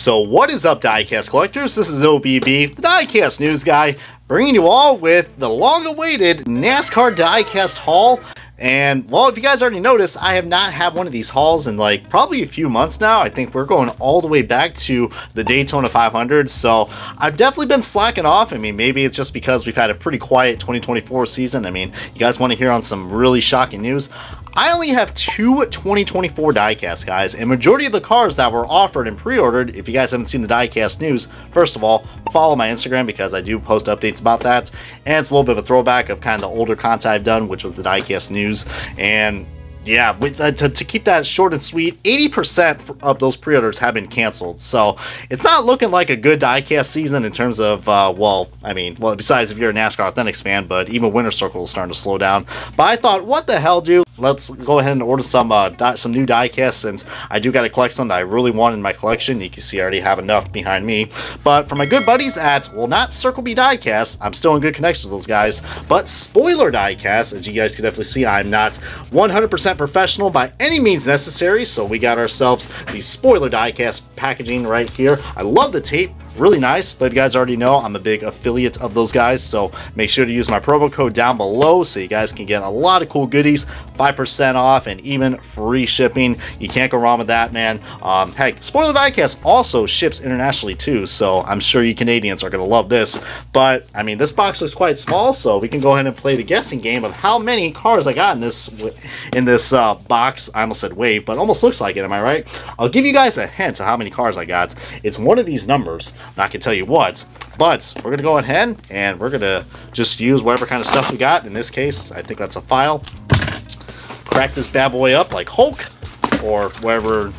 So what is up, Diecast collectors? This is OBB, the Diecast news guy, bringing you all with the long-awaited NASCAR Diecast haul. And, well, if you guys already noticed, I have not had one of these hauls in, like, probably a few months now. I think we're going all the way back to the Daytona 500, so I've definitely been slacking off. I mean, maybe it's just because we've had a pretty quiet 2024 season. I mean, you guys want to hear on some really shocking news? I only have two 2024 Diecast, guys, and majority of the cars that were offered and pre-ordered, if you guys haven't seen the Diecast news, first of all, follow my Instagram because I do post updates about that, and it's a little bit of a throwback of kind of the older content I've done, which was the Diecast news. And yeah, with to keep that short and sweet, 80% of those pre-orders have been canceled. So it's not looking like a good Diecast season in terms of, well, besides if you're a NASCAR Authentics fan, but even Winter Circle is starting to slow down. But I thought, what the hell, dude? Let's go ahead and order some new Diecast, since I do got to collect some that I really want in my collection. You can see I already have enough behind me. But for my good buddies at, well, not Circle B Diecast, I'm still in good connection with those guys, but Spoiler Diecast, as you guys can definitely see, I'm not 100% professional by any means necessary, so we got ourselves the Spoiler Diecast packaging right here. I love the tape. Really nice, but you guys already know I'm a big affiliate of those guys, so make sure to use my promo code down below so you guys can get a lot of cool goodies, 5% off, and even free shipping. You can't go wrong with that, man. Heck, Spoiler Diecast also ships internationally too, so I'm sure you Canadians are going to love this. But, I mean, this box looks quite small, so we can go ahead and play the guessing game of how many cars I got in this box. I almost said wave, but almost looks like it, am I right? I'll give you guys a hint of how many cars I got. It's one of these numbers. I'm not going to tell you what, but we're going to go ahead and we're going to just use whatever kind of stuff we got. In this case, I think that's a file. Crack this bad boy up like Hulk, or whatever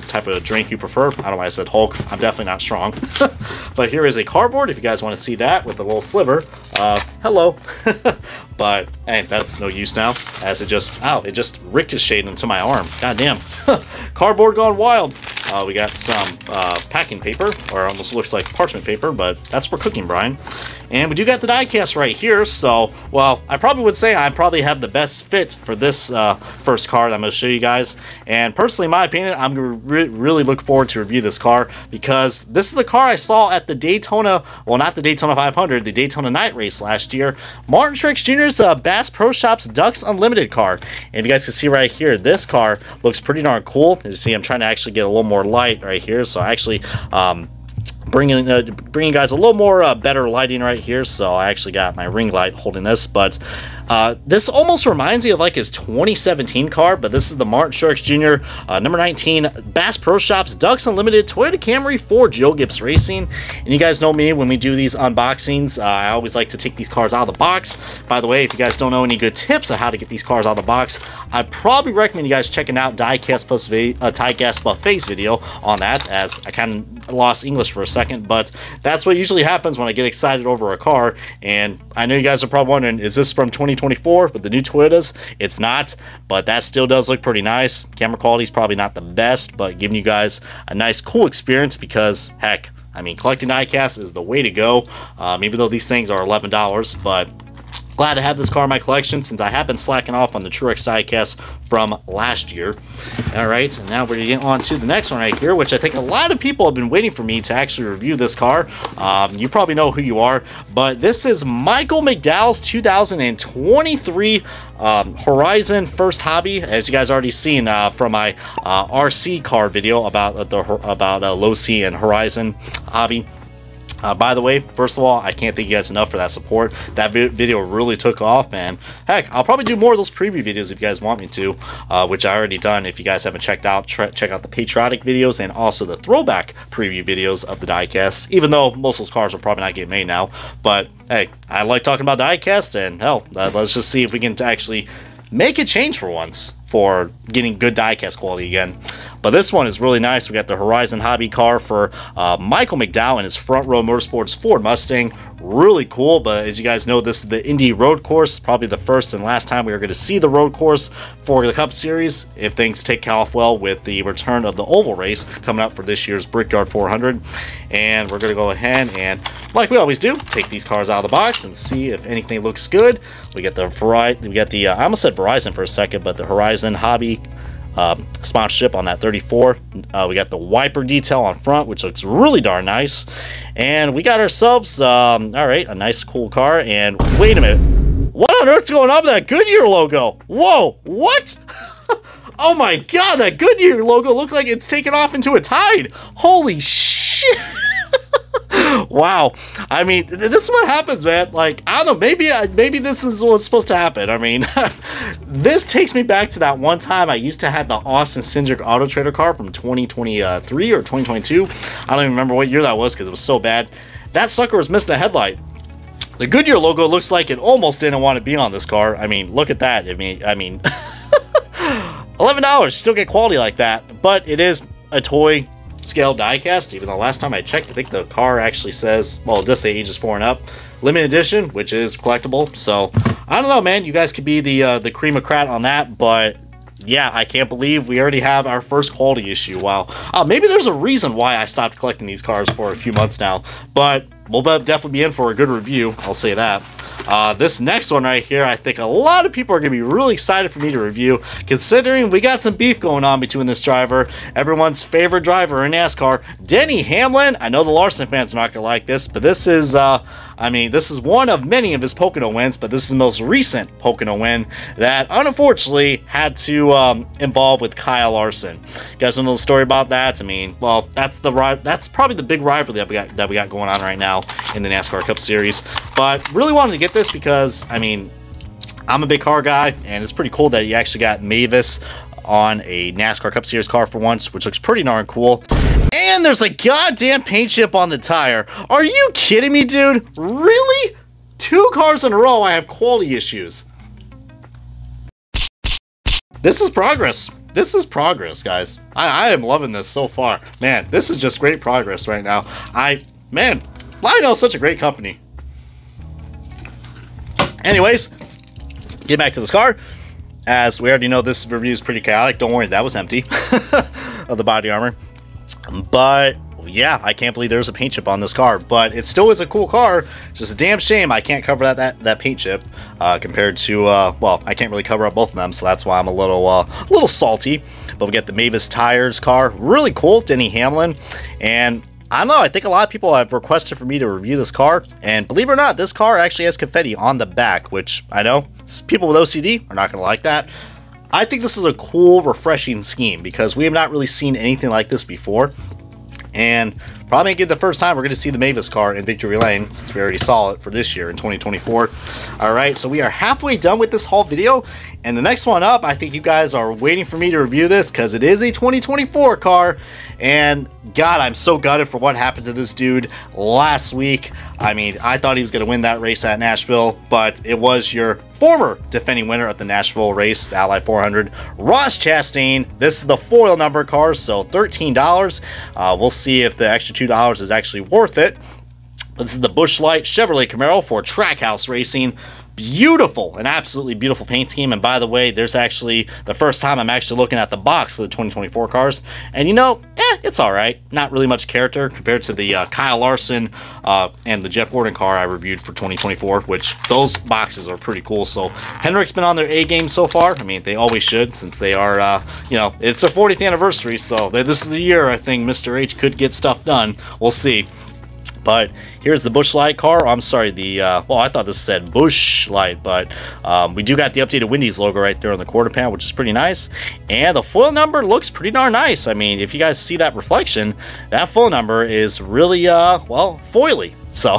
type of drink you prefer. I don't know why I said Hulk. I'm definitely not strong. But here is a cardboard, if you guys want to see that, with a little sliver. Hello. But, hey, that's no use now, as it just ricocheted into my arm. God damn. Cardboard gone wild. We got some packing paper, or almost looks like parchment paper, but that's for cooking brine. And we do got the Diecast right here, so, well, I probably would say I probably have the best fit for this first car that I'm going to show you guys. And personally, in my opinion, I'm going to really look forward to review this car, because this is a car I saw at the Daytona, well, not the Daytona 500, the Daytona Night Race last year. Martin Truex Jr.'s Bass Pro Shops Ducks Unlimited car. And if you guys can see right here, this car looks pretty darn cool. As you see, I'm trying to actually get a little more light right here, so I actually bringing you guys a little more better lighting right here. So I actually got my ring light holding this, but this almost reminds me of like his 2017 car, but this is the Martin Truex Jr. Number 19 Bass Pro Shops Ducks Unlimited Toyota Camry for Joe Gibbs Racing. And you guys know me, when we do these unboxings, I always like to take these cars out of the box. By the way, if you guys don't know any good tips on how to get these cars out of the box, I'd probably recommend you guys checking out Diecast Buffet's video on that, as I kind of lost English for a second, but that's what usually happens when I get excited over a car. And I know you guys are probably wondering, is this from 2024 with the new Toyotas? It's not, but that still does look pretty nice. Camera quality is probably not the best, but giving you guys a nice cool experience, because heck, I mean, collecting Diecast is the way to go, even though these things are $11, but glad to have this car in my collection, since I have been slacking off on the Truex Diecast from last year. Alright, and now we're going to get on to the next one right here, which I think a lot of people have been waiting for me to actually review this car. You probably know who you are, but this is Michael McDowell's 2023 Horizon First Hobby, as you guys already seen from my RC car video about Low C and Horizon Hobby. By the way, first of all, I can't thank you guys enough for that support. That video really took off, and heck, I'll probably do more of those preview videos if you guys want me to, which I already done. If you guys haven't checked out, check out the patriotic videos and also the throwback preview videos of the Diecast, even though most of those cars will probably not get made now. But hey, I like talking about Diecast, and hell, let's just see if we can actually make a change for once for getting good Diecast quality again. But this one is really nice. We got the Horizon Hobby car for Michael McDowell and his Front Row Motorsports Ford Mustang. Really cool, but as you guys know, this is the Indy Road Course, probably the first and last time we are going to see the road course for the Cup Series, if things take off well with the return of the oval race coming up for this year's Brickyard 400. And we're going to go ahead and, like we always do, take these cars out of the box and see if anything looks good. We got the I almost said Verizon for a second, but the Horizon Hobby sponsorship on that 34. We got the wiper detail on front, which looks really darn nice. And we got ourselves, all right, a nice cool car. And wait a minute. What on earth's going on with that Goodyear logo? Whoa, what? Oh my god, that Goodyear logo looked like it's taken off into a tide. Holy shit. Wow. I mean, this is what happens, man. Like, I don't know, maybe this is what's supposed to happen. I mean, this takes me back to that one time I used to have the Austin Cindric Auto Trader car from 2023 or 2022. I don't even remember what year that was because it was so bad. That sucker was missing a headlight. The Goodyear logo looks like it almost didn't want to be on this car. I mean, look at that. I mean, $11, still get quality like that, but it is a toy scale diecast, even though last time I checked, I think the car actually says, well, it does say ages 4 and up. Limited edition, which is collectible, so I don't know, man. You guys could be the cream of crap on that, but yeah, I can't believe we already have our first quality issue. Wow. Maybe there's a reason why I stopped collecting these cars for a few months now, but we'll definitely be in for a good review, I'll say that. This next one right here, I think a lot of people are going to be really excited for me to review, considering we got some beef going on between this driver, everyone's favorite driver in NASCAR, Denny Hamlin. I know the Larson fans are not going to like this, but this is, this is one of many of his Pocono wins, but this is the most recent Pocono win that unfortunately had to involve with Kyle Larson. You guys know the story about that? I mean, well, that's probably the big rivalry that we got going on right now in the NASCAR Cup Series. But really wanted to get this because, I mean, I'm a big car guy, and it's pretty cool that you actually got Mavis on a NASCAR Cup Series car for once, which looks pretty darn cool. And there's a goddamn paint chip on the tire. Are you kidding me, dude? Really? 2 cars in a row I have quality issues. This is progress. This is progress, guys. I am loving this so far. Man, this is just great progress right now. Man, Lionel's such a great company. Anyways, get back to this car. As we already know, this review is pretty chaotic. Don't worry, that was empty of the body armor. But yeah, I can't believe there's a paint chip on this car, but it still is a cool car. It's just a damn shame I can't cover that paint chip compared to well, I can't really cover up both of them, so that's why I'm a little salty. But we got the Mavis Tires car, really cool, Denny Hamlin, and I don't know, I think a lot of people have requested for me to review this car, and believe it or not, this car actually has confetti on the back, which I know people with OCD are not going to like that. I think this is a cool, refreshing scheme because we have not really seen anything like this before. And probably the first time we're going to see the Mavis car in Victory Lane, since we already saw it for this year in 2024. Alright, so we are halfway done with this haul video, and the next one up, I think you guys are waiting for me to review this because it is a 2024 car, and God, I'm so gutted for what happened to this dude last week. I mean, I thought he was going to win that race at Nashville, but it was your former defending winner of the Nashville race, the Ally 400, Ross Chastain. This is the foil number car, so $13. We'll see if the extra $2 is actually worth it. This is the Busch Light Chevrolet Camaro for Trackhouse Racing. Beautiful, an absolutely beautiful paint scheme. And by the way, there's actually the first time I'm actually looking at the box for the 2024 cars, and you know, it's all right. Not really much character compared to the Kyle Larson and the Jeff Gordon car I reviewed for 2024, which those boxes are pretty cool. So Hendrick's been on their A game so far. I mean, they always should, since they are, you know, it's their 40th anniversary. So this is the year I think Mr. H could get stuff done. We'll see. But here's the Busch Light car. I'm sorry, the well, I thought this said Busch Light, but we do got the updated Wendy's logo right there on the quarter panel, which is pretty nice. And the foil number looks pretty darn nice. I mean, if you guys see that reflection, that foil number is really well, foily. So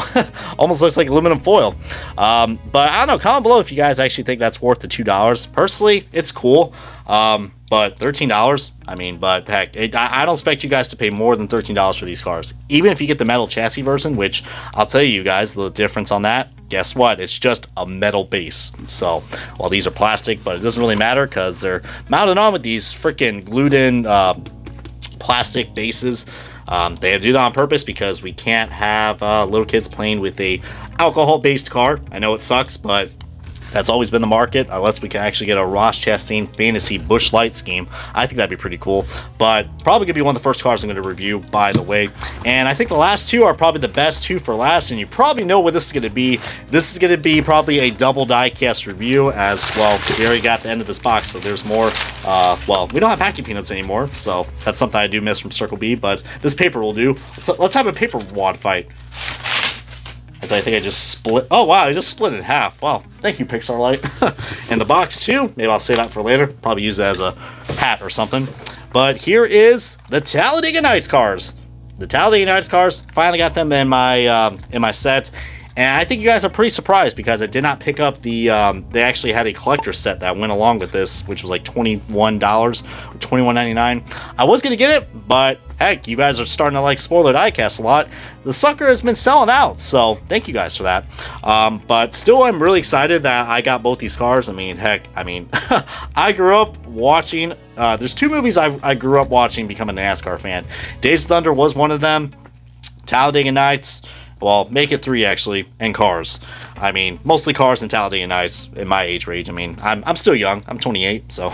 almost looks like aluminum foil. But I don't know, comment below if you guys actually think that's worth the $2. Personally, it's cool. But $13, I mean, but heck, I don't expect you guys to pay more than $13 for these cars. Even if you get the metal chassis version, which I'll tell you guys the difference on that, guess what? It's just a metal base. So, well, these are plastic, but it doesn't really matter because they're mounted on with these freaking glued in plastic bases. They do that on purpose because we can't have little kids playing with a alcohol-based car. I know it sucks, but That's always been the market, unless we can actually get a Ross Chastain Fantasy Busch Light scheme. I think that'd be pretty cool, but probably gonna be one of the first cars I'm gonna review, by the way. And I think the last two are probably the best two for last, and you probably know what this is gonna be. This is gonna be probably a double diecast review, as well. We already got the end of this box, so there's more. Well, we don't have packing peanuts anymore, so that's something I do miss from Circle B, but this paper will do. So let's have a paper wad fight. As I think I just split. Oh, wow, I just split it in half. Wow, thank you, Pixar Light. And the box, too. Maybe I'll save that for later. Probably use it as a hat or something. But here is the Talladega Nights cars. The Talladega Nights cars. Finally got them in my set. And I think you guys are pretty surprised because I did not pick up the, they actually had a collector set that went along with this, which was like $21 or $21.99. I was going to get it, but heck, you guys are starting to like Spoiler Diecast a lot. The sucker has been selling out, so thank you guys for that. But still, I'm really excited that I got both these cars. I mean, heck, I grew up watching, there's two movies I grew up watching becoming a NASCAR fan. Days of Thunder was one of them. Talladega Nights, well, make it 3 actually, and Cars. I mean, mostly Cars and Talladega Nights in my age range. I mean, I'm still young. I'm 28, so.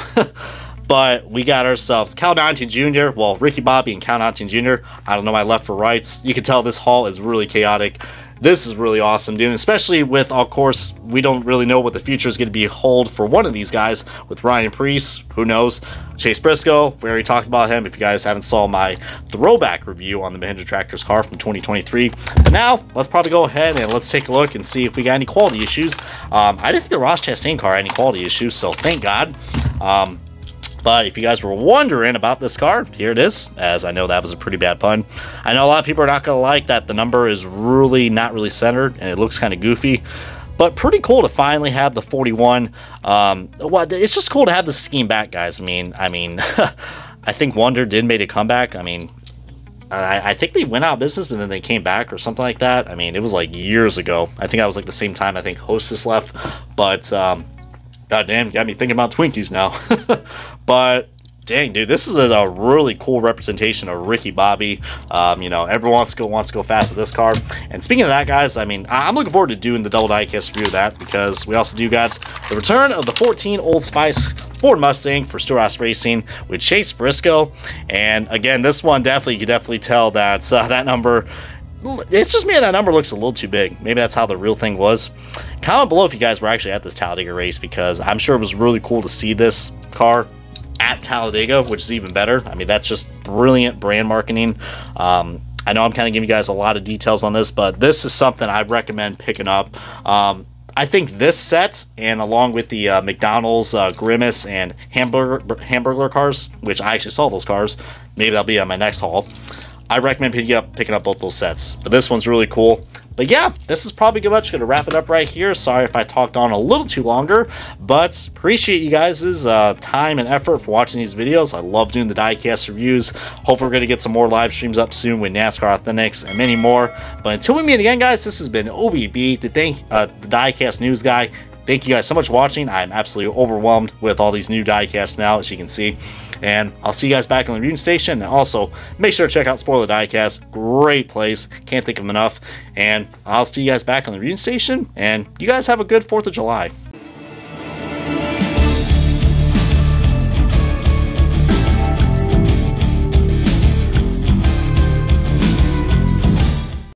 But we got ourselves Cal Naughton Jr., well, Ricky Bobby and Cal Naughton Jr. I don't know my left for rights. You can tell this haul is really chaotic. This is really awesome, dude, especially with, of course, we don't really know what the future is going to be hold for one of these guys with Ryan Preece. Who knows? Chase Briscoe, we already talked about him if you guys haven't saw my throwback review on the Mahindra Tractors car from 2023. But now, let's probably go ahead and let's take a look and see if we got any quality issues. I didn't think the Ross Chastain car had any quality issues, so thank God. But if you guys were wondering about this car, here it is, as I know that was a pretty bad pun. I know a lot of people are not going to like that the number is really not really centered, and it looks kind of goofy. But pretty cool to finally have the 41. Well, it's just cool to have the scheme back, guys. I mean, I think Wonder did make a comeback. I mean, I think they went out of business, but then they came back or something like that. I mean, it was like years ago. I think that was like the same time I think Hostess left. But goddamn, got me thinking about Twinkies now. But dang, dude, this is a really cool representation of Ricky Bobby. You know, everyone wants to go fast with this car. And speaking of that, guys, I mean, I'm looking forward to doing the double diecast review of that, because we also do, guys, the return of the 14 Old Spice Ford Mustang for Stewart-Haas Racing with Chase Briscoe. And again, this one you can definitely tell that that number. It's just me, that number looks a little too big. Maybe that's how the real thing was. Comment below if you guys were actually at this Talladega race, because I'm sure it was really cool to see this car at Talladega, which is even better. I mean, that's just brilliant brand marketing. I know I'm kind of giving you guys a lot of details on this, but this is something I recommend picking up. I think this set, and along with the McDonald's Grimace and Hamburglar cars, which I actually saw those cars, maybe that'll be on my next haul. I recommend picking up both those sets. But this one's really cool. But yeah, this is probably good much going to wrap it up right here. Sorry if I talked on a little too longer, but appreciate you guys' time and effort for watching these videos. I love doing the diecast reviews. Hopefully we're going to get some more live streams up soon with NASCAR Authentics and many more. But until we meet again, guys, this has been OBB, the diecast news guy. Thank you guys so much for watching. I'm absolutely overwhelmed with all these new diecasts now, as you can see. And I'll see you guys back on the reviewing station. And also, make sure to check out Spoiler Diecast. Great place. Can't think of them enough. And I'll see you guys back on the reviewing station. And you guys have a good 4th of July.